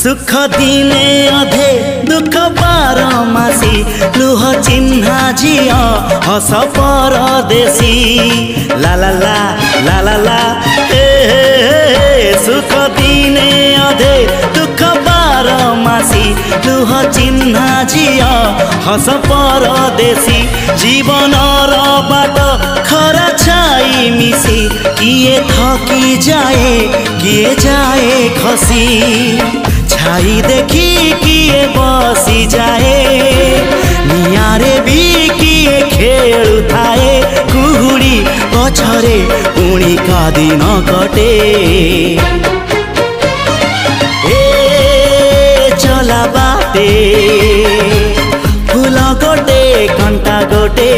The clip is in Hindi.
सुख दिने अधे दुख बारमासी लुह चिन्हा झिया हस परदेशी ला ला ला ला ला ला सुख दिने अधे दुख बारमासी लुह चिन्हा झिया हस परदेशी जीवन बाट खरा छाई मिसी किए थकी जाए किए जाए खसी छाई देखी किए बसी जाए नियारे भी किए खेलु थाए कुहुड़ी पछरे पुणी का दिन कटे ए चला बाटे फूल गोटे घंटा गोटे